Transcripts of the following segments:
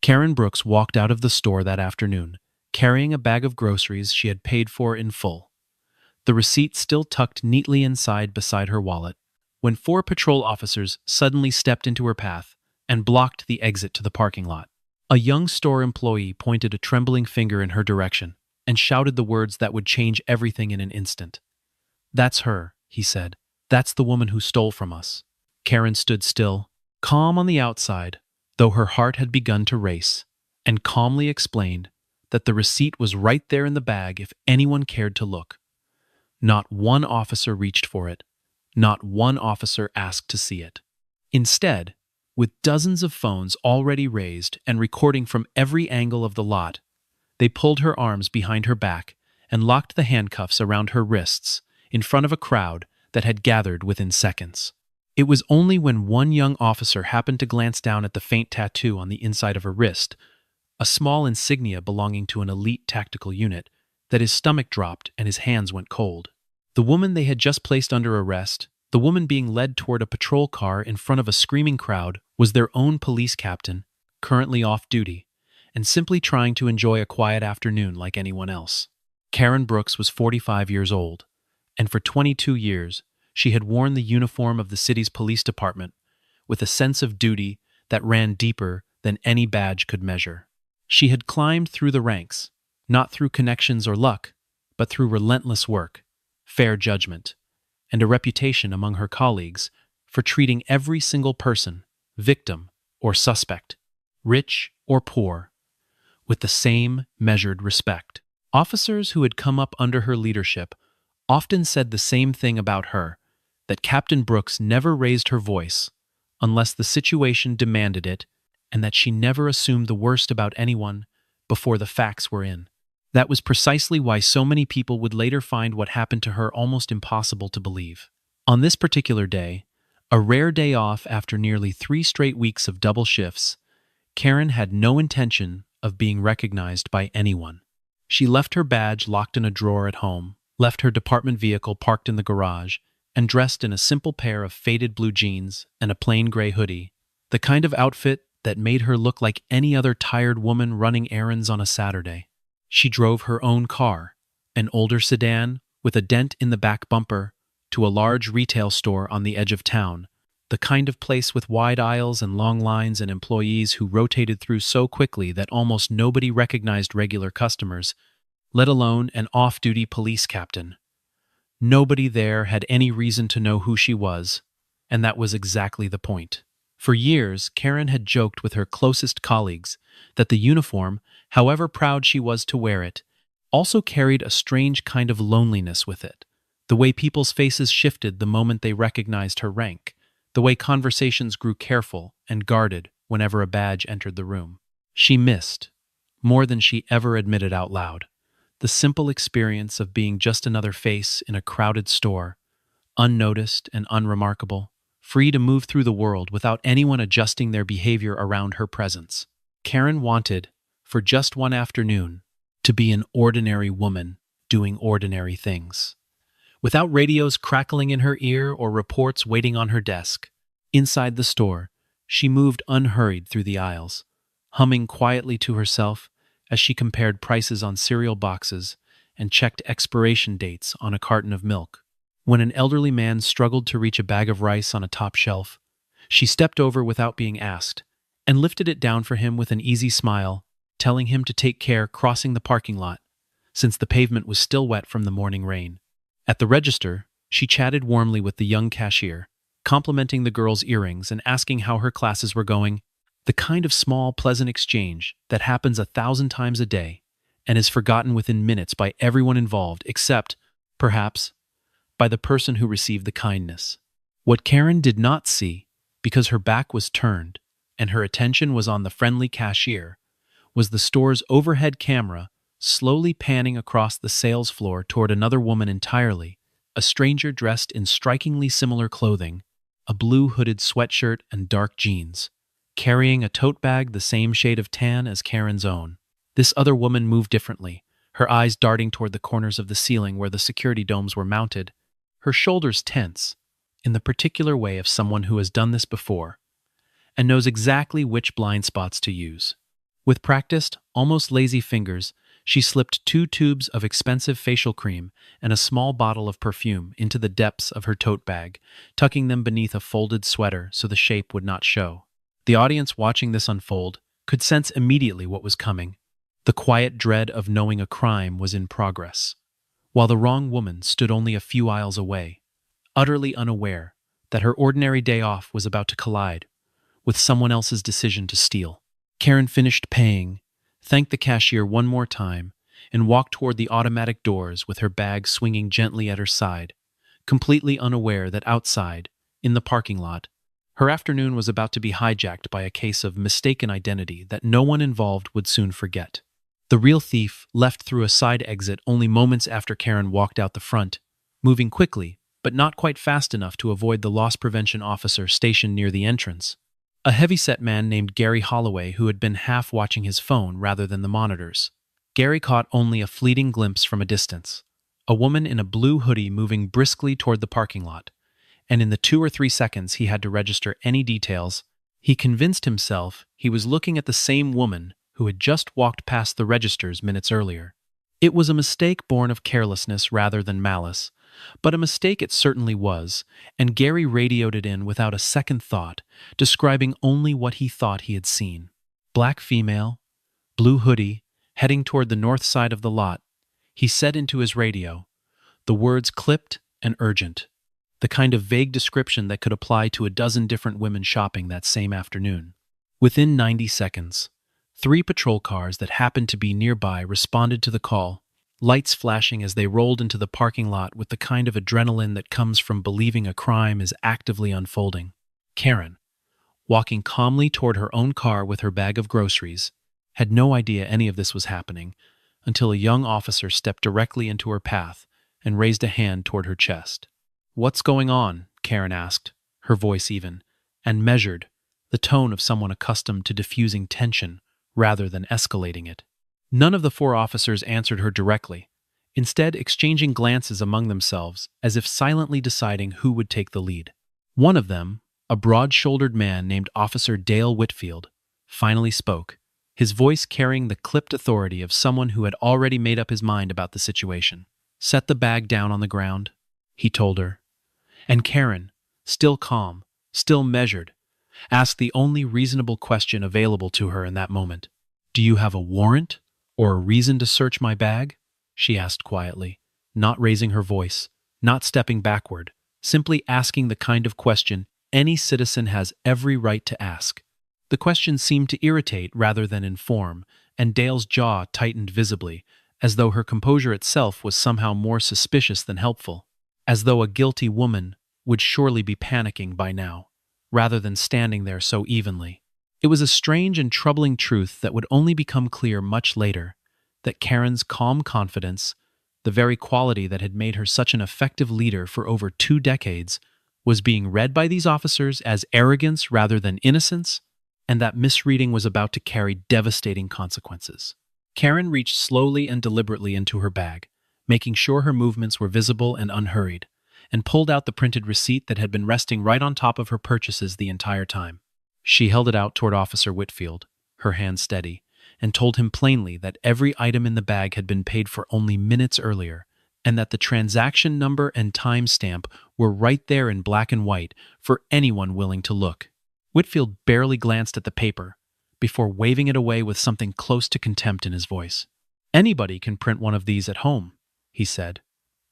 Karen Brooks walked out of the store that afternoon, carrying a bag of groceries she had paid for in full, the receipt still tucked neatly inside beside her wallet, when 4 patrol officers suddenly stepped into her path and blocked the exit to the parking lot. A young store employee pointed a trembling finger in her direction and shouted the words that would change everything in an instant. "That's her," he said. "That's the woman who stole from us." Karen stood still, calm on the outside, though her heart had begun to race, and calmly explained that the receipt was right there in the bag if anyone cared to look. Not one officer reached for it. Not one officer asked to see it. Instead, with dozens of phones already raised and recording from every angle of the lot, they pulled her arms behind her back and locked the handcuffs around her wrists in front of a crowd that had gathered within seconds. It was only when one young officer happened to glance down at the faint tattoo on the inside of her wrist, a small insignia belonging to an elite tactical unit, that his stomach dropped and his hands went cold. The woman they had just placed under arrest, the woman being led toward a patrol car in front of a screaming crowd, was their own police captain, currently off duty, and simply trying to enjoy a quiet afternoon like anyone else. Karen Brooks was 45 years old, and for 22 years, she had worn the uniform of the city's police department with a sense of duty that ran deeper than any badge could measure. She had climbed through the ranks, not through connections or luck, but through relentless work, fair judgment, and a reputation among her colleagues for treating every single person, victim or suspect, rich or poor, with the same measured respect. Officers who had come up under her leadership often said the same thing about her, that Captain Brooks never raised her voice unless the situation demanded it, and that she never assumed the worst about anyone before the facts were in. That was precisely why so many people would later find what happened to her almost impossible to believe. On this particular day, a rare day off after nearly 3 straight weeks of double shifts, Karen had no intention of being recognized by anyone. She left her badge locked in a drawer at home, left her department vehicle parked in the garage, and dressed in a simple pair of faded blue jeans and a plain gray hoodie, the kind of outfit that made her look like any other tired woman running errands on a Saturday. She drove her own car, an older sedan with a dent in the back bumper, to a large retail store on the edge of town, the kind of place with wide aisles and long lines and employees who rotated through so quickly that almost nobody recognized regular customers, let alone an off-duty police captain. Nobody there had any reason to know who she was, and that was exactly the point. For years, Karen had joked with her closest colleagues that the uniform, however proud she was to wear it, also carried a strange kind of loneliness with it. The way people's faces shifted the moment they recognized her rank, the way conversations grew careful and guarded whenever a badge entered the room. She missed, more than she ever admitted out loud, the simple experience of being just another face in a crowded store, unnoticed and unremarkable, free to move through the world without anyone adjusting their behavior around her presence. Karen wanted, for just one afternoon, to be an ordinary woman doing ordinary things. Without radios crackling in her ear or reports waiting on her desk, inside the store, she moved unhurried through the aisles, humming quietly to herself as she compared prices on cereal boxes and checked expiration dates on a carton of milk. When an elderly man struggled to reach a bag of rice on a top shelf, she stepped over without being asked and lifted it down for him with an easy smile, telling him to take care crossing the parking lot, since the pavement was still wet from the morning rain. At the register, she chatted warmly with the young cashier, complimenting the girl's earrings and asking how her classes were going, the kind of small, pleasant exchange that happens 1,000 times a day and is forgotten within minutes by everyone involved except, perhaps, by the person who received the kindness. What Karen did not see, because her back was turned and her attention was on the friendly cashier, was the store's overhead camera slowly panning across the sales floor toward another woman entirely, a stranger dressed in strikingly similar clothing, a blue hooded sweatshirt and dark jeans, carrying a tote bag the same shade of tan as Karen's own. This other woman moved differently, her eyes darting toward the corners of the ceiling where the security domes were mounted, her shoulders tense, in the particular way of someone who has done this before, and knows exactly which blind spots to use. With practiced, almost lazy fingers, she slipped 2 tubes of expensive facial cream and a small bottle of perfume into the depths of her tote bag, tucking them beneath a folded sweater so the shape would not show. The audience watching this unfold could sense immediately what was coming. The quiet dread of knowing a crime was in progress, while the wrong woman stood only a few aisles away, utterly unaware that her ordinary day off was about to collide with someone else's decision to steal. Karen finished paying, thanked the cashier one more time, and walked toward the automatic doors with her bag swinging gently at her side, completely unaware that outside, in the parking lot, her afternoon was about to be hijacked by a case of mistaken identity that no one involved would soon forget. The real thief left through a side exit only moments after Karen walked out the front, moving quickly, but not quite fast enough to avoid the loss prevention officer stationed near the entrance. A heavy-set man named Gary Holloway who had been half watching his phone rather than the monitors. Gary caught only a fleeting glimpse from a distance. A woman in a blue hoodie moving briskly toward the parking lot, and in the 2 or 3 seconds he had to register any details, he convinced himself he was looking at the same woman who had just walked past the registers minutes earlier. It was a mistake born of carelessness rather than malice, but a mistake it certainly was, and Gary radioed it in without a second thought, describing only what he thought he had seen. Black female, blue hoodie, heading toward the north side of the lot. He said into his radio, the words clipped and urgent, the kind of vague description that could apply to a dozen different women shopping that same afternoon. Within 90 seconds, 3 patrol cars that happened to be nearby responded to the call, lights flashing as they rolled into the parking lot with the kind of adrenaline that comes from believing a crime is actively unfolding. Karen, walking calmly toward her own car with her bag of groceries, had no idea any of this was happening until a young officer stepped directly into her path and raised a hand toward her chest. "What's going on?" Karen asked, her voice even, and measured, the tone of someone accustomed to diffusing tension rather than escalating it. None of the 4 officers answered her directly, instead exchanging glances among themselves as if silently deciding who would take the lead. One of them, a broad-shouldered man named Officer Dale Whitfield, finally spoke, his voice carrying the clipped authority of someone who had already made up his mind about the situation. "Set the bag down on the ground," he told her. And Karen, still calm, still measured, asked the only reasonable question available to her in that moment. "Do you have a warrant or a reason to search my bag?" she asked quietly, not raising her voice, not stepping backward, simply asking the kind of question any citizen has every right to ask. The question seemed to irritate rather than inform, and Dale's jaw tightened visibly, as though her composure itself was somehow more suspicious than helpful, as though a guilty woman would surely be panicking by now, rather than standing there so evenly. It was a strange and troubling truth that would only become clear much later, that Karen's calm confidence, the very quality that had made her such an effective leader for over 2 decades, was being read by these officers as arrogance rather than innocence, and that misreading was about to carry devastating consequences. Karen reached slowly and deliberately into her bag, making sure her movements were visible and unhurried, and pulled out the printed receipt that had been resting right on top of her purchases the entire time. She held it out toward Officer Whitfield, her hand steady, and told him plainly that every item in the bag had been paid for only minutes earlier, and that the transaction number and time stamp were right there in black and white for anyone willing to look. Whitfield barely glanced at the paper, before waving it away with something close to contempt in his voice. "Anybody can print one of these at home," he said,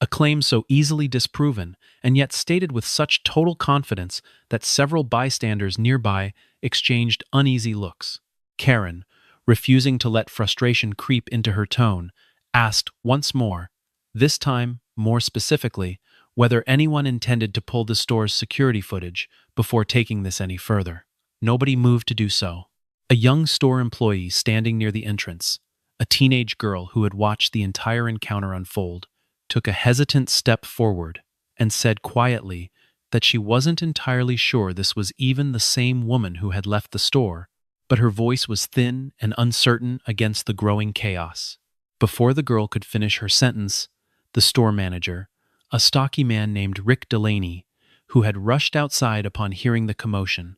a claim so easily disproven and yet stated with such total confidence that several bystanders nearby exchanged uneasy looks. Karen, refusing to let frustration creep into her tone, asked once more, this time more specifically, whether anyone intended to pull the store's security footage before taking this any further. Nobody moved to do so. A young store employee standing near the entrance, a teenage girl who had watched the entire encounter unfold, took a hesitant step forward and said quietly that she wasn't entirely sure this was even the same woman who had left the store, but her voice was thin and uncertain against the growing chaos. Before the girl could finish her sentence, the store manager, a stocky man named Rick Delaney, who had rushed outside upon hearing the commotion,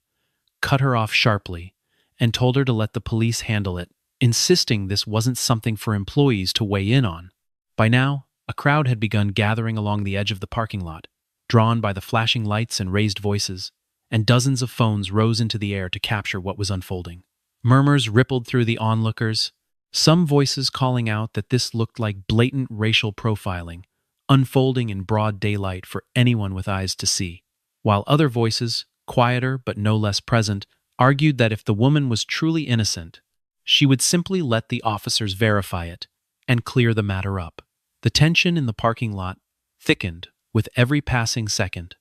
cut her off sharply and told her to let the police handle it insisting this wasn't something for employees to weigh in on. By now, a crowd had begun gathering along the edge of the parking lot, drawn by the flashing lights and raised voices, and dozens of phones rose into the air to capture what was unfolding. Murmurs rippled through the onlookers, some voices calling out that this looked like blatant racial profiling, unfolding in broad daylight for anyone with eyes to see, while other voices, quieter but no less present, argued that if the woman was truly innocent, she would simply let the officers verify it and clear the matter up. The tension in the parking lot thickened with every passing second.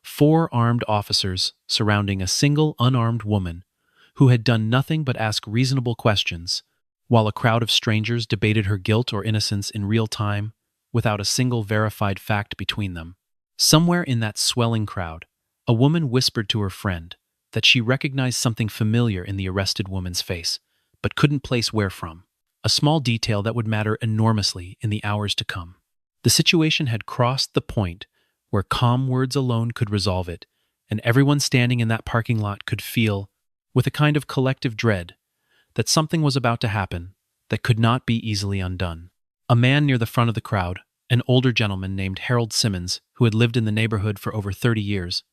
4 armed officers surrounding a single unarmed woman who had done nothing but ask reasonable questions, while a crowd of strangers debated her guilt or innocence in real time without a single verified fact between them. Somewhere in that swelling crowd, a woman whispered to her friend that she recognized something familiar in the arrested woman's face, but couldn't place where from, a small detail that would matter enormously in the hours to come. The situation had crossed the point where calm words alone could resolve it, and everyone standing in that parking lot could feel, with a kind of collective dread, that something was about to happen that could not be easily undone. A man near the front of the crowd, an older gentleman named Harold Simmons, who had lived in the neighborhood for over 30 years,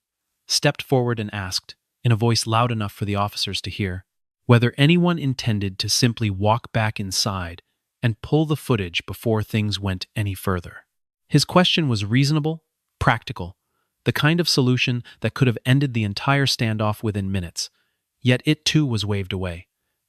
stepped forward and asked, in a voice loud enough for the officers to hear, whether anyone intended to simply walk back inside and pull the footage before things went any further. His question was reasonable, practical, the kind of solution that could have ended the entire standoff within minutes, yet it too was waved away,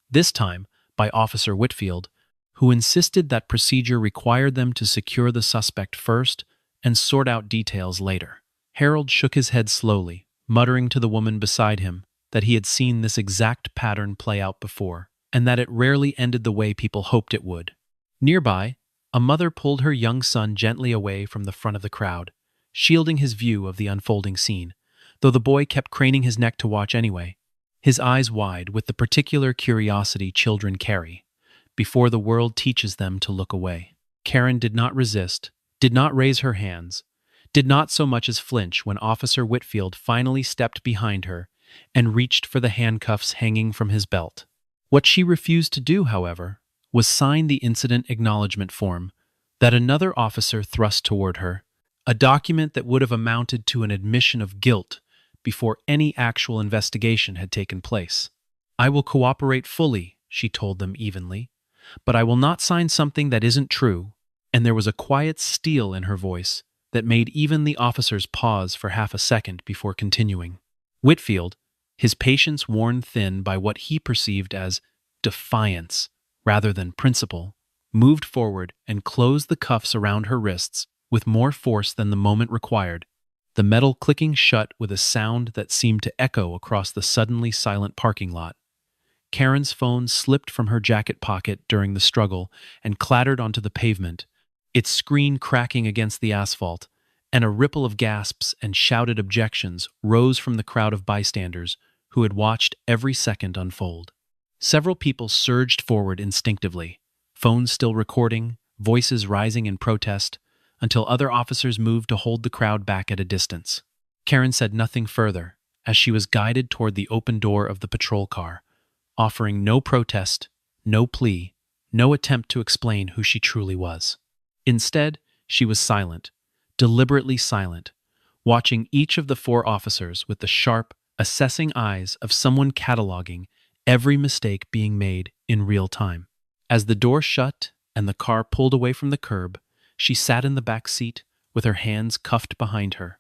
this time by Officer Whitfield, who insisted that procedure required them to secure the suspect first and sort out details later. Harold shook his head slowly, muttering to the woman beside him that he had seen this exact pattern play out before, and that it rarely ended the way people hoped it would. Nearby, a mother pulled her young son gently away from the front of the crowd, shielding his view of the unfolding scene, though the boy kept craning his neck to watch anyway, his eyes wide with the particular curiosity children carry, before the world teaches them to look away. Karen did not resist, did not raise her hands, did not so much as flinch when Officer Whitfield finally stepped behind her and reached for the handcuffs hanging from his belt. What she refused to do, however, was sign the incident acknowledgement form that another officer thrust toward her, a document that would have amounted to an admission of guilt before any actual investigation had taken place. "I will cooperate fully," she told them evenly, "but I will not sign something that isn't true," and there was a quiet steel in her voice that made even the officers pause for half a second before continuing. Whitfield, his patience worn thin by what he perceived as defiance rather than principle, moved forward and closed the cuffs around her wrists with more force than the moment required, the metal clicking shut with a sound that seemed to echo across the suddenly silent parking lot. Karen's phone slipped from her jacket pocket during the struggle and clattered onto the pavement, its screen cracking against the asphalt, and a ripple of gasps and shouted objections rose from the crowd of bystanders who had watched every second unfold. Several people surged forward instinctively, phones still recording, voices rising in protest, until other officers moved to hold the crowd back at a distance. Karen said nothing further as she was guided toward the open door of the patrol car, offering no protest, no plea, no attempt to explain who she truly was. Instead, she was silent, deliberately silent, watching each of the 4 officers with the sharp, assessing eyes of someone cataloging every mistake being made in real time. As the door shut and the car pulled away from the curb, she sat in the back seat with her hands cuffed behind her,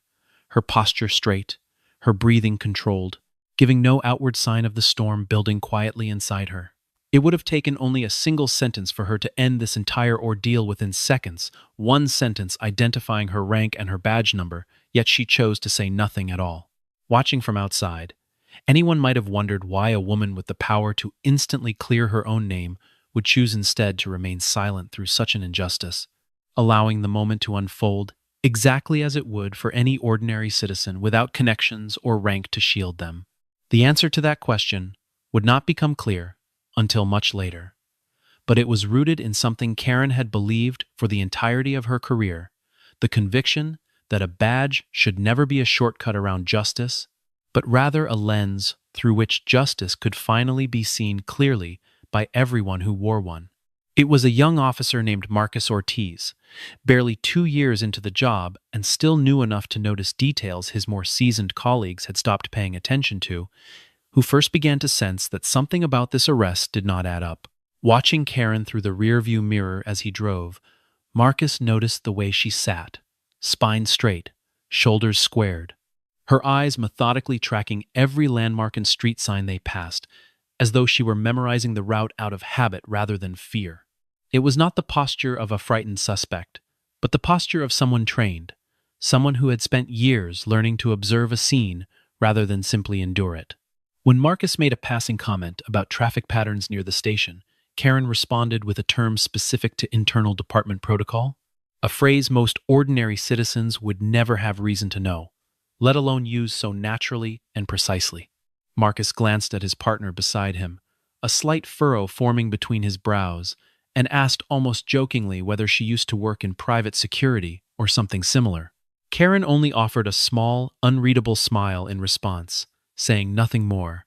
her posture straight, her breathing controlled, giving no outward sign of the storm building quietly inside her. It would have taken only a single sentence for her to end this entire ordeal within seconds, one sentence identifying her rank and her badge number, yet she chose to say nothing at all. Watching from outside, anyone might have wondered why a woman with the power to instantly clear her own name would choose instead to remain silent through such an injustice, allowing the moment to unfold exactly as it would for any ordinary citizen without connections or rank to shield them. The answer to that question would not become clear until much later, but it was rooted in something Karen had believed for the entirety of her career, the conviction that a badge should never be a shortcut around justice, but rather a lens through which justice could finally be seen clearly by everyone who wore one. It was a young officer named Marcus Ortiz, barely 2 years into the job and still new enough to notice details his more seasoned colleagues had stopped paying attention to, who first began to sense that something about this arrest did not add up. Watching Karen through the rearview mirror as he drove, Marcus noticed the way she sat, spine straight, shoulders squared, her eyes methodically tracking every landmark and street sign they passed, as though she were memorizing the route out of habit rather than fear. It was not the posture of a frightened suspect, but the posture of someone trained, someone who had spent years learning to observe a scene rather than simply endure it. When Marcus made a passing comment about traffic patterns near the station, Karen responded with a term specific to internal department protocol, a phrase most ordinary citizens would never have reason to know, let alone use so naturally and precisely. Marcus glanced at his partner beside him, a slight furrow forming between his brows, and asked almost jokingly whether she used to work in private security or something similar. Karen only offered a small, unreadable smile in response, saying nothing more,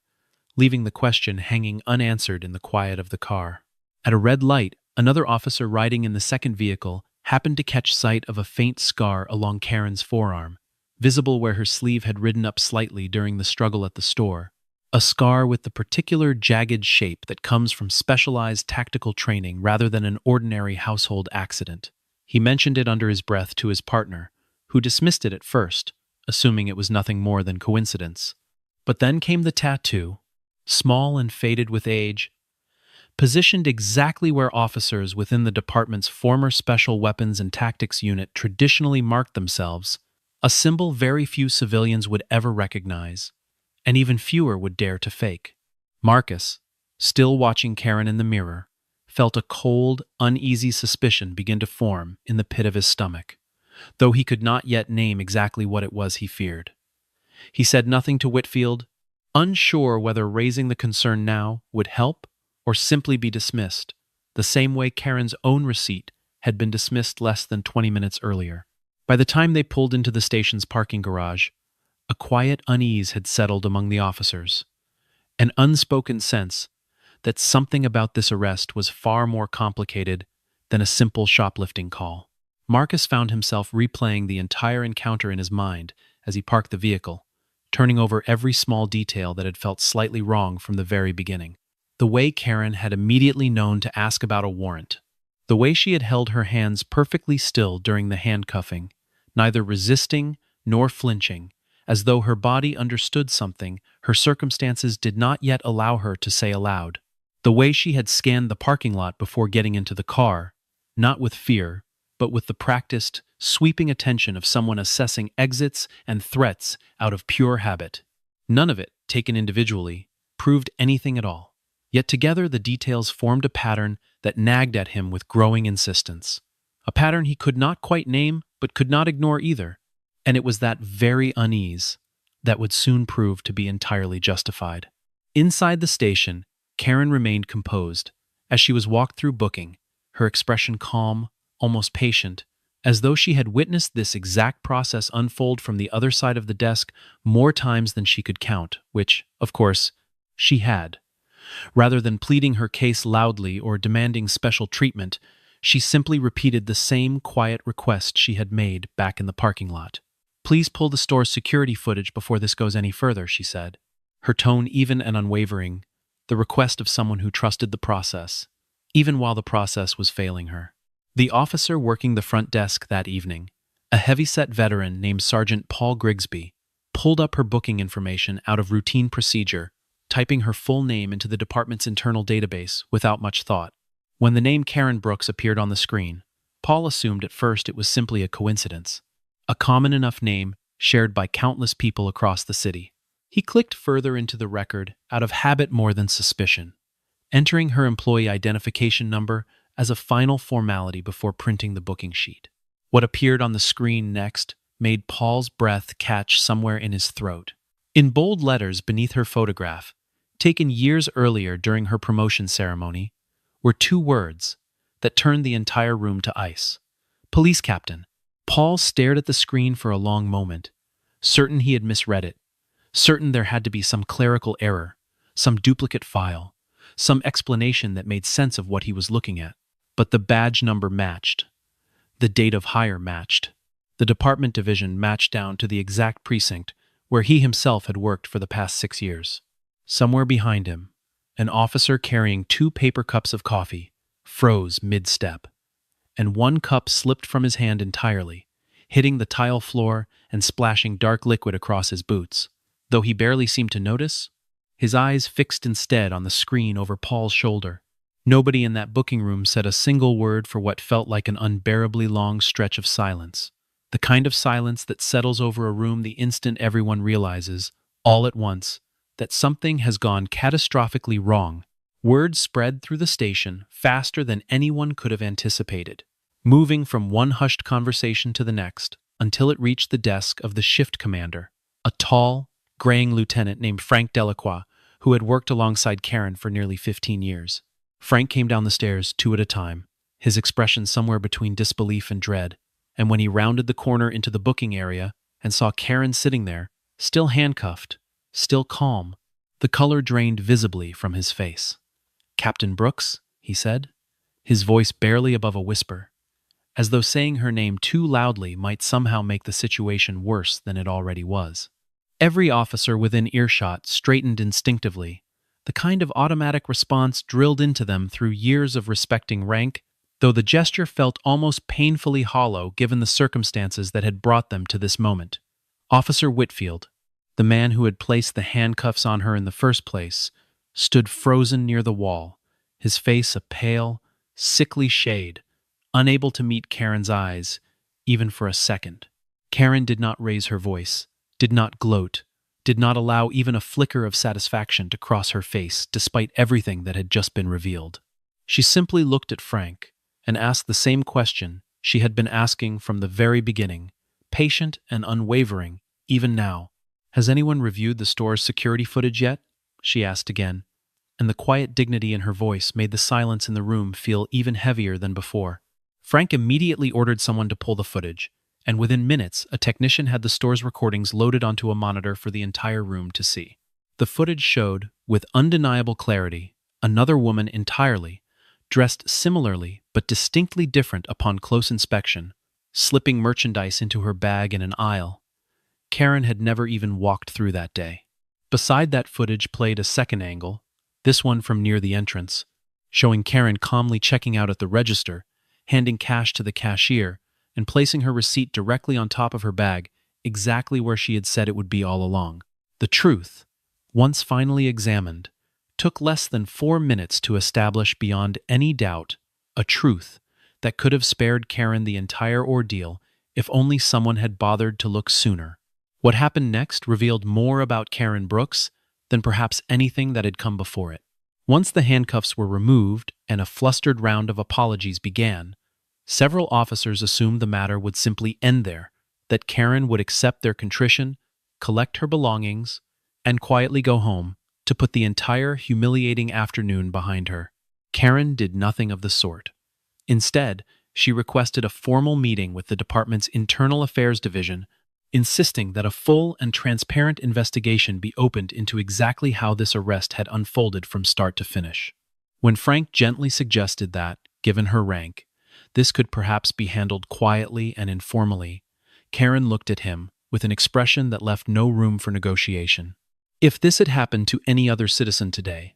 leaving the question hanging unanswered in the quiet of the car. At a red light, another officer riding in the second vehicle happened to catch sight of a faint scar along Karen's forearm, visible where her sleeve had ridden up slightly during the struggle at the store. A scar with the particular jagged shape that comes from specialized tactical training rather than an ordinary household accident. He mentioned it under his breath to his partner, who dismissed it at first, assuming it was nothing more than coincidence. But then came the tattoo, small and faded with age, positioned exactly where officers within the department's former Special Weapons and Tactics Unit traditionally marked themselves, a symbol very few civilians would ever recognize, and even fewer would dare to fake. Marcus, still watching Karen in the mirror, felt a cold, uneasy suspicion begin to form in the pit of his stomach, though he could not yet name exactly what it was he feared. He said nothing to Whitfield, unsure whether raising the concern now would help or simply be dismissed, the same way Karen's own receipt had been dismissed less than 20 minutes earlier. By the time they pulled into the station's parking garage, a quiet unease had settled among the officers, an unspoken sense that something about this arrest was far more complicated than a simple shoplifting call. Marcus found himself replaying the entire encounter in his mind as he parked the vehicle, turning over every small detail that had felt slightly wrong from the very beginning. The way Karen had immediately known to ask about a warrant, the way she had held her hands perfectly still during the handcuffing, neither resisting nor flinching, as though her body understood something her circumstances did not yet allow her to say aloud. The way she had scanned the parking lot before getting into the car, not with fear, but with the practiced, sweeping attention of someone assessing exits and threats out of pure habit. None of it, taken individually, proved anything at all. Yet together the details formed a pattern that nagged at him with growing insistence. A pattern he could not quite name, but could not ignore either. And it was that very unease that would soon prove to be entirely justified. Inside the station, Karen remained composed. As she was walked through booking, her expression calm, almost patient, as though she had witnessed this exact process unfold from the other side of the desk more times than she could count, which, of course, she had. Rather than pleading her case loudly or demanding special treatment, she simply repeated the same quiet request she had made back in the parking lot. "Please pull the store's security footage before this goes any further," she said, her tone even and unwavering, the request of someone who trusted the process, even while the process was failing her. The officer working the front desk that evening, a heavy-set veteran named Sergeant Paul Grigsby, pulled up her booking information out of routine procedure, typing her full name into the department's internal database without much thought. When the name Karen Brooks appeared on the screen, Paul assumed at first it was simply a coincidence, a common enough name shared by countless people across the city. He clicked further into the record out of habit more than suspicion, entering her employee identification number as a final formality before printing the booking sheet. What appeared on the screen next made Paul's breath catch somewhere in his throat. In bold letters beneath her photograph, taken years earlier during her promotion ceremony, were two words that turned the entire room to ice. Police Captain. Paul stared at the screen for a long moment, certain he had misread it, certain there had to be some clerical error, some duplicate file, some explanation that made sense of what he was looking at. But the badge number matched. The date of hire matched. The department division matched down to the exact precinct where he himself had worked for the past 6 years. Somewhere behind him, an officer carrying 2 paper cups of coffee froze mid-step, and one cup slipped from his hand entirely, hitting the tile floor and splashing dark liquid across his boots. Though he barely seemed to notice, his eyes fixed instead on the screen over Paul's shoulder. Nobody in that booking room said a single word for what felt like an unbearably long stretch of silence. The kind of silence that settles over a room the instant everyone realizes, all at once, that something has gone catastrophically wrong. Word spread through the station faster than anyone could have anticipated, moving from one hushed conversation to the next until it reached the desk of the shift commander, a tall, graying lieutenant named Frank Delacroix, who had worked alongside Karen for nearly 15 years. Frank came down the stairs 2 at a time, his expression somewhere between disbelief and dread, and when he rounded the corner into the booking area and saw Karen sitting there, still handcuffed, still calm, the color drained visibly from his face. "Captain Brooks," he said, his voice barely above a whisper, as though saying her name too loudly might somehow make the situation worse than it already was. Every officer within earshot straightened instinctively, the kind of automatic response drilled into them through years of respecting rank, though the gesture felt almost painfully hollow given the circumstances that had brought them to this moment. Officer Whitfield, the man who had placed the handcuffs on her in the first place, stood frozen near the wall, his face a pale, sickly shade, unable to meet Karen's eyes, even for a second. Karen did not raise her voice, did not gloat, did not allow even a flicker of satisfaction to cross her face despite everything that had just been revealed. She simply looked at Frank and asked the same question she had been asking from the very beginning, patient and unwavering, even now. "Has anyone reviewed the store's security footage yet?" she asked again, and the quiet dignity in her voice made the silence in the room feel even heavier than before. Frank immediately ordered someone to pull the footage, and within minutes, a technician had the store's recordings loaded onto a monitor for the entire room to see. The footage showed, with undeniable clarity, another woman entirely, dressed similarly but distinctly different upon close inspection, slipping merchandise into her bag in an aisle. Karen had never even walked through that day. Beside that footage played a second angle, this one from near the entrance, showing Karen calmly checking out at the register, handing cash to the cashier, and placing her receipt directly on top of her bag, exactly where she had said it would be all along. The truth, once finally examined, took less than 4 minutes to establish beyond any doubt, a truth that could have spared Karen the entire ordeal if only someone had bothered to look sooner. What happened next revealed more about Karen Brooks than perhaps anything that had come before it. Once the handcuffs were removed and a flustered round of apologies began, several officers assumed the matter would simply end there, that Karen would accept their contrition, collect her belongings, and quietly go home to put the entire humiliating afternoon behind her. Karen did nothing of the sort. Instead, she requested a formal meeting with the department's Internal Affairs Division, insisting that a full and transparent investigation be opened into exactly how this arrest had unfolded from start to finish. When Frank gently suggested that, given her rank, this could perhaps be handled quietly and informally, Karen looked at him with an expression that left no room for negotiation. "If this had happened to any other citizen today,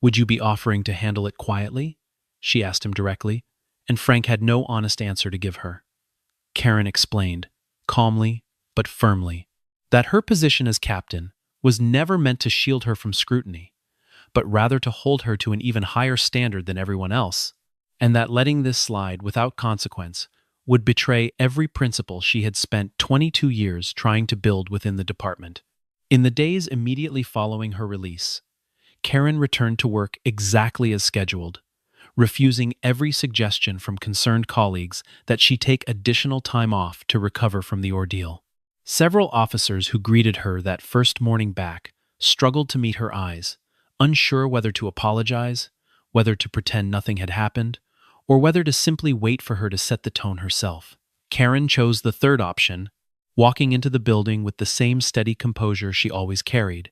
would you be offering to handle it quietly?" she asked him directly, and Frank had no honest answer to give her. Karen explained, calmly but firmly, that her position as captain was never meant to shield her from scrutiny, but rather to hold her to an even higher standard than everyone else, and that letting this slide without consequence would betray every principle she had spent 22 years trying to build within the department. In the days immediately following her release, Karen returned to work exactly as scheduled, refusing every suggestion from concerned colleagues that she take additional time off to recover from the ordeal. Several officers who greeted her that first morning back struggled to meet her eyes, unsure whether to apologize, whether to pretend nothing had happened, or whether to simply wait for her to set the tone herself. Karen chose the third option, walking into the building with the same steady composure she always carried,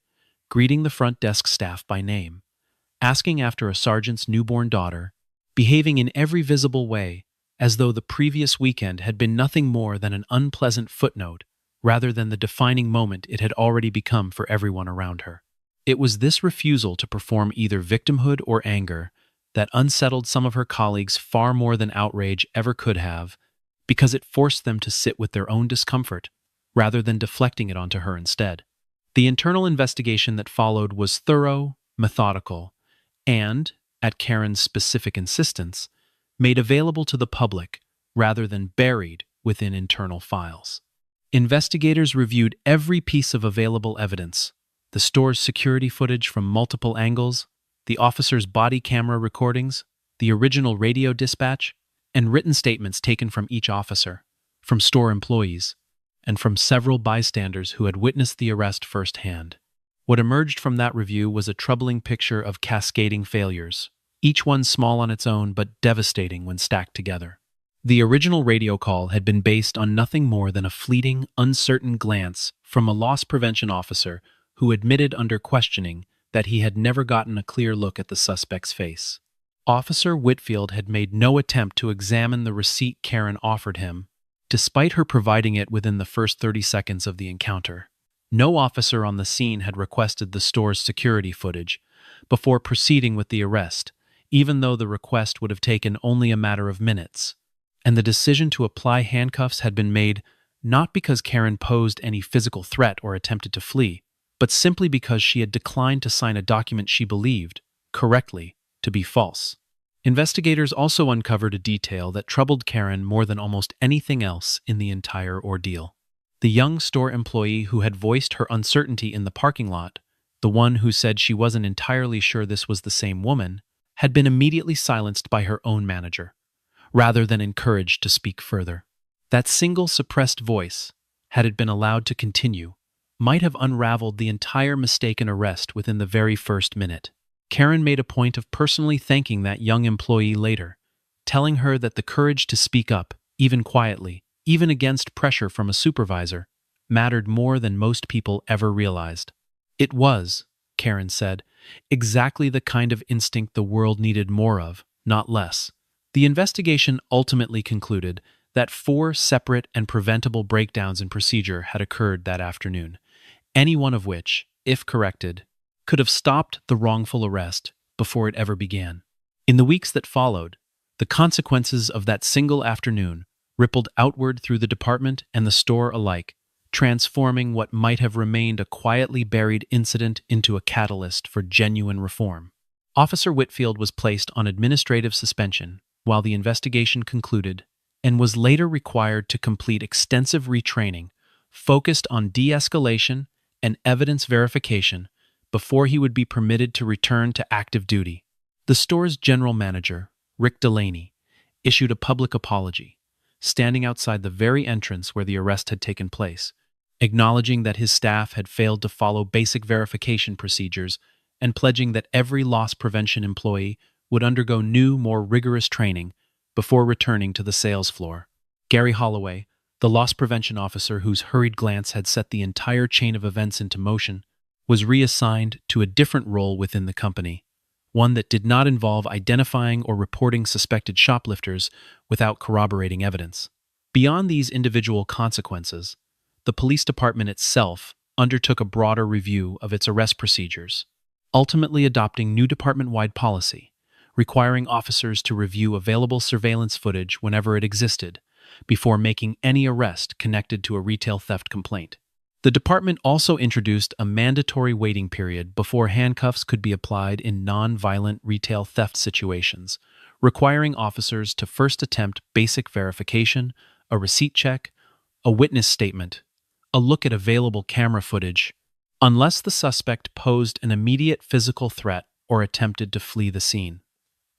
greeting the front desk staff by name. asking after a sergeant's newborn daughter, behaving in every visible way as though the previous weekend had been nothing more than an unpleasant footnote rather than the defining moment it had already become for everyone around her. It was this refusal to perform either victimhood or anger that unsettled some of her colleagues far more than outrage ever could have, because it forced them to sit with their own discomfort rather than deflecting it onto her instead. The internal investigation that followed was thorough, methodical, and, at Karen's specific insistence, made available to the public rather than buried within internal files. Investigators reviewed every piece of available evidence: the store's security footage from multiple angles, the officer's body camera recordings, the original radio dispatch, and written statements taken from each officer, from store employees, and from several bystanders who had witnessed the arrest firsthand. What emerged from that review was a troubling picture of cascading failures, each one small on its own but devastating when stacked together. The original radio call had been based on nothing more than a fleeting, uncertain glance from a loss prevention officer who admitted under questioning that he had never gotten a clear look at the suspect's face. Officer Whitfield had made no attempt to examine the receipt Karen offered him, despite her providing it within the first 30 seconds of the encounter. No officer on the scene had requested the store's security footage before proceeding with the arrest, even though the request would have taken only a matter of minutes. And the decision to apply handcuffs had been made not because Karen posed any physical threat or attempted to flee, but simply because she had declined to sign a document she believed, correctly, to be false. Investigators also uncovered a detail that troubled Karen more than almost anything else in the entire ordeal. The young store employee who had voiced her uncertainty in the parking lot, the one who said she wasn't entirely sure this was the same woman, had been immediately silenced by her own manager, rather than encouraged to speak further. That single suppressed voice, had it been allowed to continue, might have unraveled the entire mistaken arrest within the very first minute. Karen made a point of personally thanking that young employee later, telling her that the courage to speak up, even quietly, even against pressure from a supervisor, mattered more than most people ever realized. It was, Karen said, exactly the kind of instinct the world needed more of, not less. The investigation ultimately concluded that 4 separate and preventable breakdowns in procedure had occurred that afternoon, any one of which, if corrected, could have stopped the wrongful arrest before it ever began. In the weeks that followed, the consequences of that single afternoon rippled outward through the department and the store alike, transforming what might have remained a quietly buried incident into a catalyst for genuine reform. Officer Whitfield was placed on administrative suspension while the investigation concluded and was later required to complete extensive retraining focused on de-escalation and evidence verification before he would be permitted to return to active duty. The store's general manager, Rick Delaney, issued a public apology, standing outside the very entrance where the arrest had taken place, acknowledging that his staff had failed to follow basic verification procedures and pledging that every loss prevention employee would undergo new, more rigorous training before returning to the sales floor. Gary Holloway, the loss prevention officer whose hurried glance had set the entire chain of events into motion, was reassigned to a different role within the company, one that did not involve identifying or reporting suspected shoplifters without corroborating evidence. Beyond these individual consequences, the police department itself undertook a broader review of its arrest procedures, ultimately adopting new department-wide policy, requiring officers to review available surveillance footage whenever it existed, before making any arrest connected to a retail theft complaint. The department also introduced a mandatory waiting period before handcuffs could be applied in non-violent retail theft situations, requiring officers to first attempt basic verification, a receipt check, a witness statement, a look at available camera footage, unless the suspect posed an immediate physical threat or attempted to flee the scene.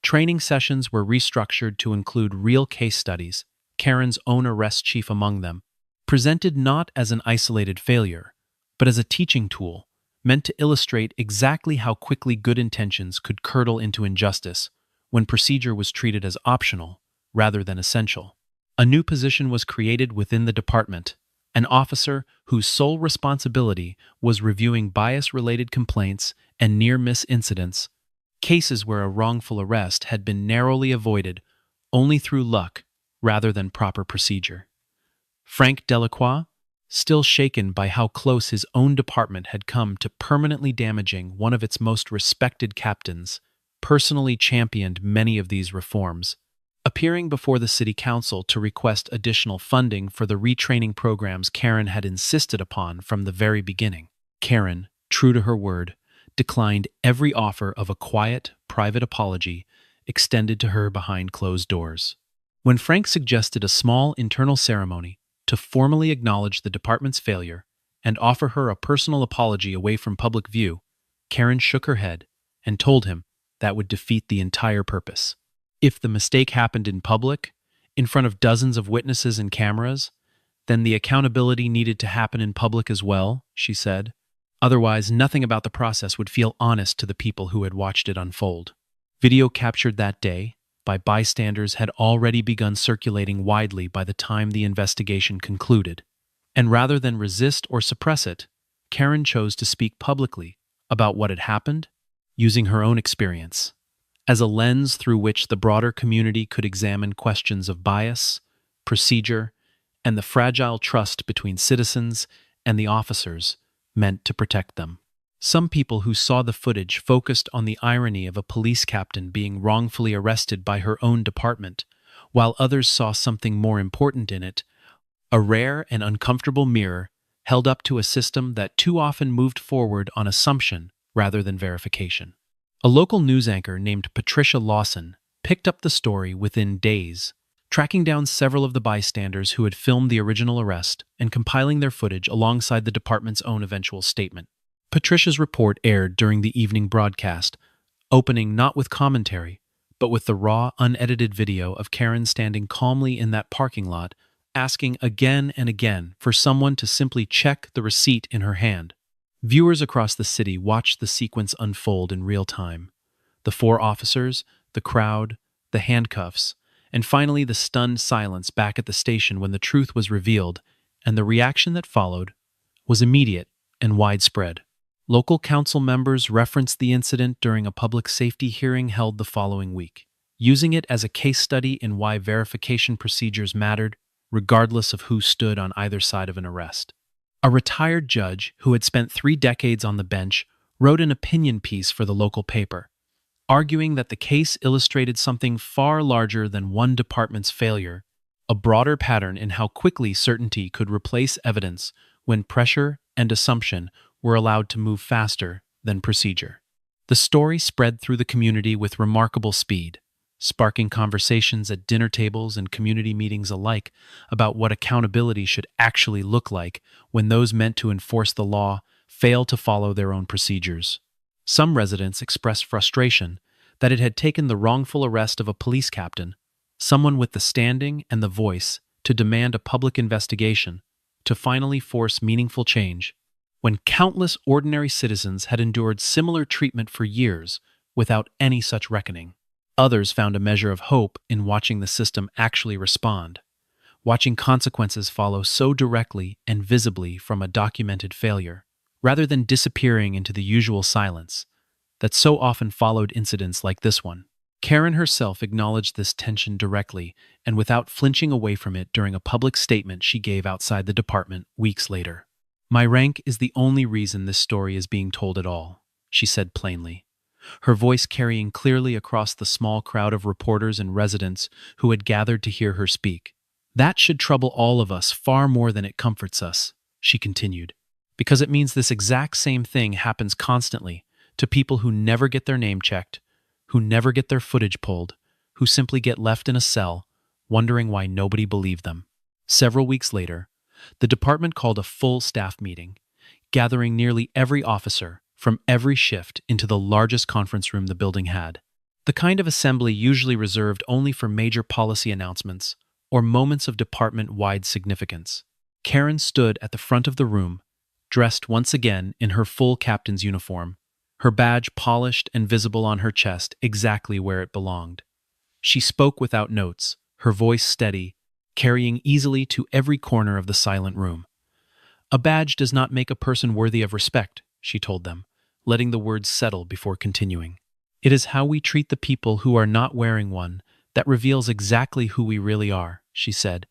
Training sessions were restructured to include real case studies, Karen's own arrest chief among them, presented not as an isolated failure, but as a teaching tool meant to illustrate exactly how quickly good intentions could curdle into injustice when procedure was treated as optional rather than essential. A new position was created within the department, an officer whose sole responsibility was reviewing bias-related complaints and near-miss incidents cases where a wrongful arrest had been narrowly avoided only through luck rather than proper procedure. Frank Delacroix, still shaken by how close his own department had come to permanently damaging one of its most respected captains, personally championed many of these reforms, appearing before the city council to request additional funding for the retraining programs Karen had insisted upon from the very beginning. Karen, true to her word, declined every offer of a quiet, private apology extended to her behind closed doors. When Frank suggested a small internal ceremony to formally acknowledge the department's failure and offer her a personal apology away from public view, Karen shook her head and told him that would defeat the entire purpose. If the mistake happened in public, in front of dozens of witnesses and cameras, then the accountability needed to happen in public as well, she said. Otherwise, nothing about the process would feel honest to the people who had watched it unfold. Video captured that day by bystanders had already begun circulating widely by the time the investigation concluded. And rather than resist or suppress it, Karen chose to speak publicly about what had happened, using her own experience as a lens through which the broader community could examine questions of bias, procedure, and the fragile trust between citizens and the officers meant to protect them. Some people who saw the footage focused on the irony of a police captain being wrongfully arrested by her own department, while others saw something more important in it, a rare and uncomfortable mirror held up to a system that too often moved forward on assumption rather than verification. A local news anchor named Patricia Lawson picked up the story within days, tracking down several of the bystanders who had filmed the original arrest and compiling their footage alongside the department's own eventual statement. Patricia's report aired during the evening broadcast, opening not with commentary, but with the raw, unedited video of Karen standing calmly in that parking lot, asking again and again for someone to simply check the receipt in her hand. Viewers across the city watched the sequence unfold in real time. The four officers, the crowd, the handcuffs, and finally the stunned silence back at the station when the truth was revealed, and the reaction that followed was immediate and widespread. Local council members referenced the incident during a public safety hearing held the following week, using it as a case study in why verification procedures mattered, regardless of who stood on either side of an arrest. A retired judge who had spent 3 decades on the bench wrote an opinion piece for the local paper, arguing that the case illustrated something far larger than one department's failure, a broader pattern in how quickly certainty could replace evidence when pressure and assumption were allowed to move faster than procedure. The story spread through the community with remarkable speed, sparking conversations at dinner tables and community meetings alike about what accountability should actually look like when those meant to enforce the law fail to follow their own procedures. Some residents expressed frustration that it had taken the wrongful arrest of a police captain, someone with the standing and the voice to demand a public investigation, to finally force meaningful change, when countless ordinary citizens had endured similar treatment for years without any such reckoning. Others found a measure of hope in watching the system actually respond, watching consequences follow so directly and visibly from a documented failure, rather than disappearing into the usual silence that so often followed incidents like this one. Karen herself acknowledged this tension directly and without flinching away from it during a public statement she gave outside the department weeks later. "My rank is the only reason this story is being told at all," she said plainly, her voice carrying clearly across the small crowd of reporters and residents who had gathered to hear her speak. "That should trouble all of us far more than it comforts us," she continued, "because it means this exact same thing happens constantly to people who never get their name checked, who never get their footage pulled, who simply get left in a cell, wondering why nobody believed them." Several weeks later, the department called a full staff meeting, gathering nearly every officer from every shift into the largest conference room the building had. The kind of assembly usually reserved only for major policy announcements or moments of department-wide significance. Karen stood at the front of the room, dressed once again in her full captain's uniform, her badge polished and visible on her chest exactly where it belonged. She spoke without notes, her voice steady, carrying easily to every corner of the silent room. "A badge does not make a person worthy of respect," she told them, letting the words settle before continuing. It is how we treat the people who are not wearing one that reveals exactly who we really are, she said,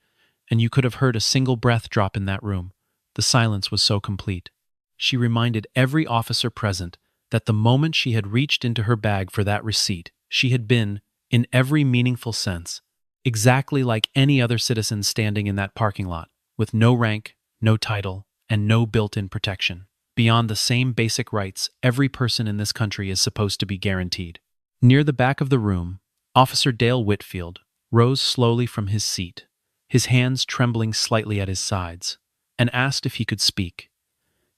and you could have heard a single breath drop in that room. The silence was so complete. She reminded every officer present that the moment she had reached into her bag for that receipt, she had been, in every meaningful sense, exactly like any other citizen standing in that parking lot, with no rank, no title, and no built-in protection, beyond the same basic rights every person in this country is supposed to be guaranteed. Near the back of the room, Officer Dale Whitfield rose slowly from his seat, his hands trembling slightly at his sides, and asked if he could speak.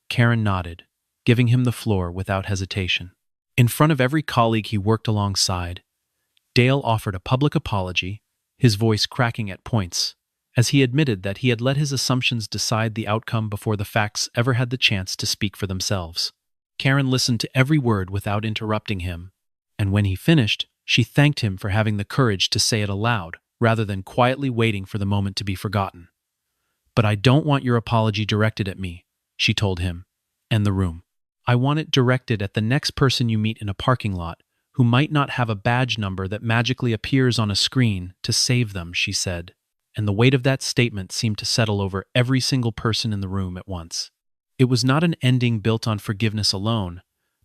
Karen nodded, giving him the floor without hesitation. In front of every colleague he worked alongside, Dale offered a public apology, his voice cracking at points, as he admitted that he had let his assumptions decide the outcome before the facts ever had the chance to speak for themselves. Karen listened to every word without interrupting him, and when he finished, she thanked him for having the courage to say it aloud, rather than quietly waiting for the moment to be forgotten. "But I don't want your apology directed at me," she told him, and the room. "I want it directed at the next person you meet in a parking lot who might not have a badge number that magically appears on a screen to save them," she said, and the weight of that statement seemed to settle over every single person in the room at once. It was not an ending built on forgiveness alone,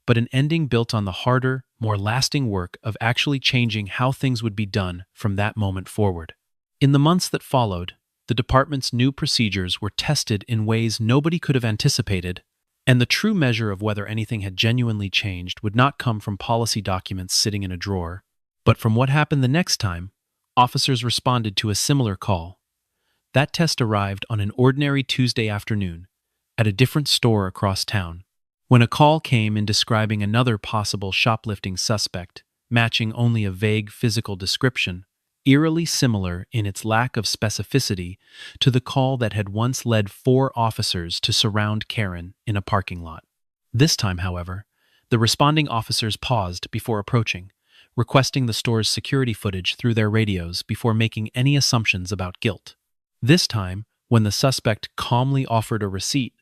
but an ending built on the harder, more lasting work of actually changing how things would be done from that moment forward. In the months that followed, the department's new procedures were tested in ways nobody could have anticipated, and the true measure of whether anything had genuinely changed would not come from policy documents sitting in a drawer, but from what happened the next time officers responded to a similar call. That test arrived on an ordinary Tuesday afternoon at a different store across town. When a call came in describing another possible shoplifting suspect, matching only a vague physical description, eerily similar in its lack of specificity to the call that had once led 4 officers to surround Karen in a parking lot. This time, however, the responding officers paused before approaching, requesting the store's security footage through their radios before making any assumptions about guilt. This time, when the suspect calmly offered a receipt,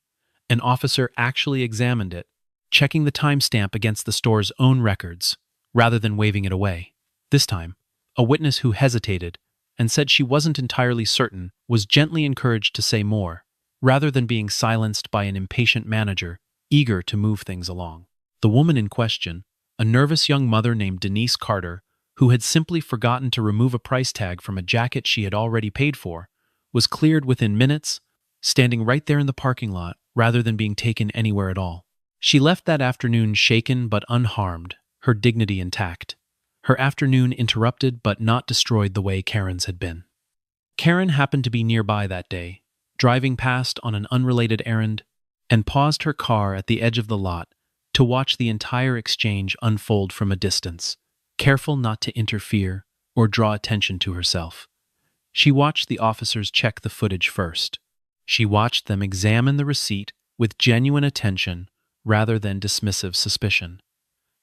an officer actually examined it, checking the timestamp against the store's own records, rather than waving it away. This time, a witness who hesitated and said she wasn't entirely certain was gently encouraged to say more, rather than being silenced by an impatient manager eager to move things along. The woman in question, a nervous young mother named Denise Carter, who had simply forgotten to remove a price tag from a jacket she had already paid for, was cleared within minutes, standing right there in the parking lot rather than being taken anywhere at all. She left that afternoon shaken but unharmed, her dignity intact. Her afternoon interrupted but not destroyed the way Karen's had been. Karen happened to be nearby that day, driving past on an unrelated errand, and paused her car at the edge of the lot to watch the entire exchange unfold from a distance, careful not to interfere or draw attention to herself. She watched the officers check the footage first. She watched them examine the receipt with genuine attention rather than dismissive suspicion.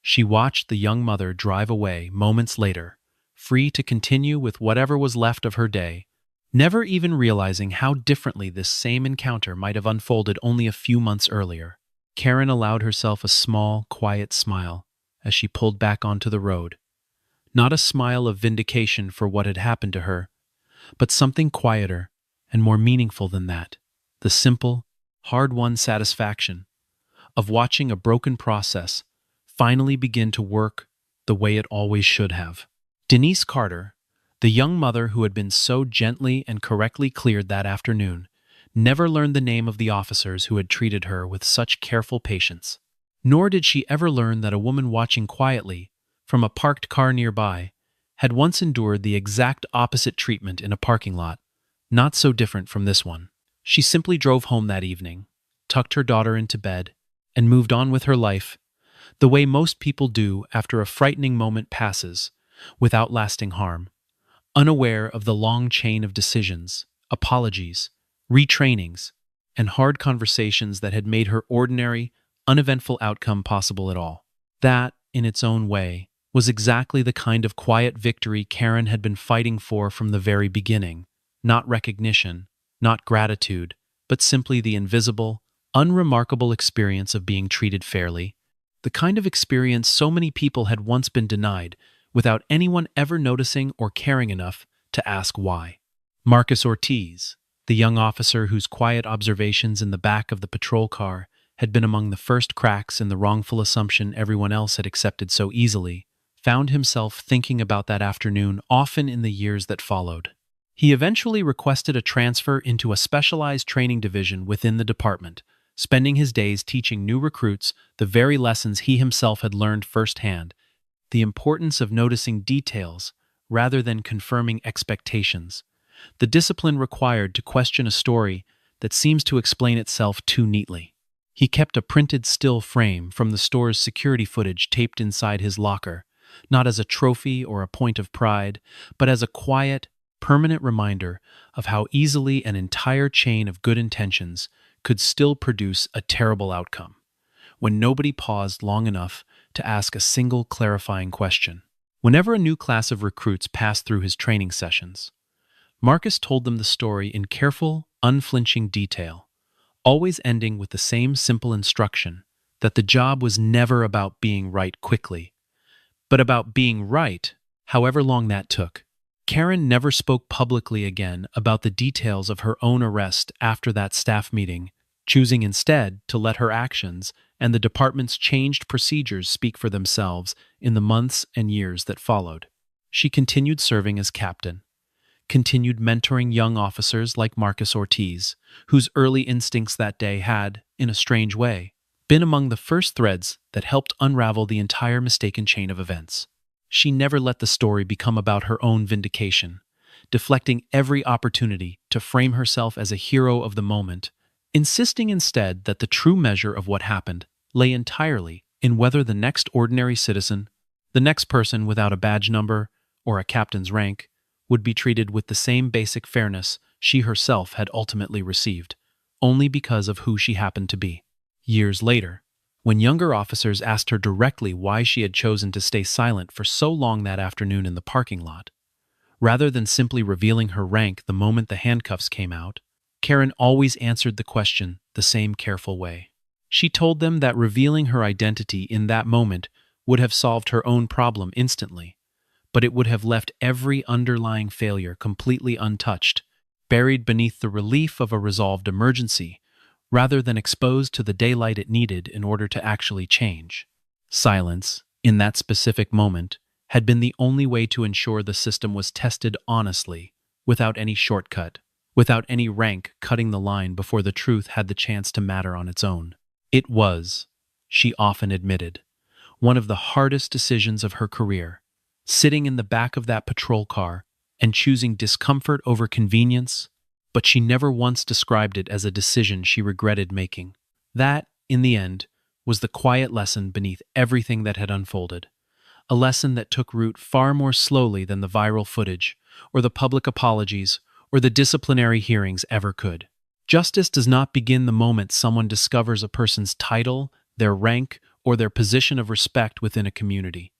She watched the young mother drive away moments later, free to continue with whatever was left of her day, never even realizing how differently this same encounter might have unfolded only a few months earlier. Karen allowed herself a small, quiet smile as she pulled back onto the road. Not a smile of vindication for what had happened to her, but something quieter and more meaningful than that. The simple, hard-won satisfaction of watching a broken process finally begin to work the way it always should have. Denise Carter, the young mother who had been so gently and correctly cleared that afternoon, never learned the name of the officers who had treated her with such careful patience. Nor did she ever learn that a woman watching quietly from a parked car nearby had once endured the exact opposite treatment in a parking lot, not so different from this one. She simply drove home that evening, tucked her daughter into bed, and moved on with her life, the way most people do after a frightening moment passes, without lasting harm, unaware of the long chain of decisions, apologies, retrainings, and hard conversations that had made her ordinary, uneventful outcome possible at all. That, in its own way, was exactly the kind of quiet victory Karen had been fighting for from the very beginning. Not recognition, not gratitude, but simply the invisible, unremarkable experience of being treated fairly, the kind of experience so many people had once been denied without anyone ever noticing or caring enough to ask why. Marcus Ortiz, the young officer whose quiet observations in the back of the patrol car had been among the first cracks in the wrongful assumption everyone else had accepted so easily, found himself thinking about that afternoon often in the years that followed. He eventually requested a transfer into a specialized training division within the department, spending his days teaching new recruits the very lessons he himself had learned firsthand: the importance of noticing details rather than confirming expectations, the discipline required to question a story that seems to explain itself too neatly. He kept a printed still frame from the store's security footage taped inside his locker, not as a trophy or a point of pride, but as a quiet, permanent reminder of how easily an entire chain of good intentions could still produce a terrible outcome, when nobody paused long enough to ask a single clarifying question. Whenever a new class of recruits passed through his training sessions, Marcus told them the story in careful, unflinching detail, always ending with the same simple instruction that the job was never about being right quickly, but about being right, however long that took. Karen never spoke publicly again about the details of her own arrest after that staff meeting, choosing instead to let her actions and the department's changed procedures speak for themselves in the months and years that followed. She continued serving as captain, continued mentoring young officers like Marcus Ortiz, whose early instincts that day had, in a strange way, been among the first threads that helped unravel the entire mistaken chain of events. She never let the story become about her own vindication, deflecting every opportunity to frame herself as a hero of the moment, insisting instead that the true measure of what happened lay entirely in whether the next ordinary citizen, the next person without a badge number or a captain's rank, would be treated with the same basic fairness she herself had ultimately received, only because of who she happened to be. Years later, when younger officers asked her directly why she had chosen to stay silent for so long that afternoon in the parking lot, rather than simply revealing her rank the moment the handcuffs came out, Karen always answered the question the same careful way. She told them that revealing her identity in that moment would have solved her own problem instantly, but it would have left every underlying failure completely untouched, buried beneath the relief of a resolved emergency, rather than exposed to the daylight it needed in order to actually change. Silence, in that specific moment, had been the only way to ensure the system was tested honestly, without any shortcut, without any rank cutting the line before the truth had the chance to matter on its own. It was, she often admitted, one of the hardest decisions of her career, sitting in the back of that patrol car and choosing discomfort over convenience, but she never once described it as a decision she regretted making. That, in the end, was the quiet lesson beneath everything that had unfolded, a lesson that took root far more slowly than the viral footage, or the public apologies, or the disciplinary hearings ever could. Justice does not begin the moment someone discovers a person's title, their rank, or their position of respect within a community.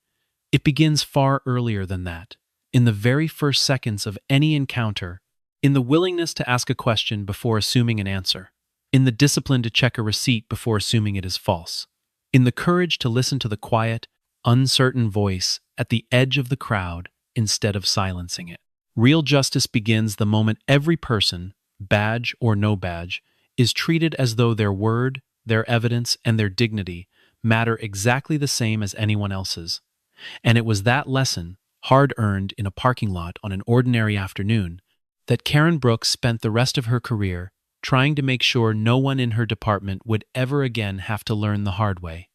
It begins far earlier than that, in the very first seconds of any encounter, in the willingness to ask a question before assuming an answer, in the discipline to check a receipt before assuming it is false, in the courage to listen to the quiet, uncertain voice at the edge of the crowd instead of silencing it. Real justice begins the moment every person, badge or no badge, is treated as though their word, their evidence, and their dignity matter exactly the same as anyone else's. And it was that lesson, hard-earned in a parking lot on an ordinary afternoon, that Karen Brooks spent the rest of her career trying to make sure no one in her department would ever again have to learn the hard way.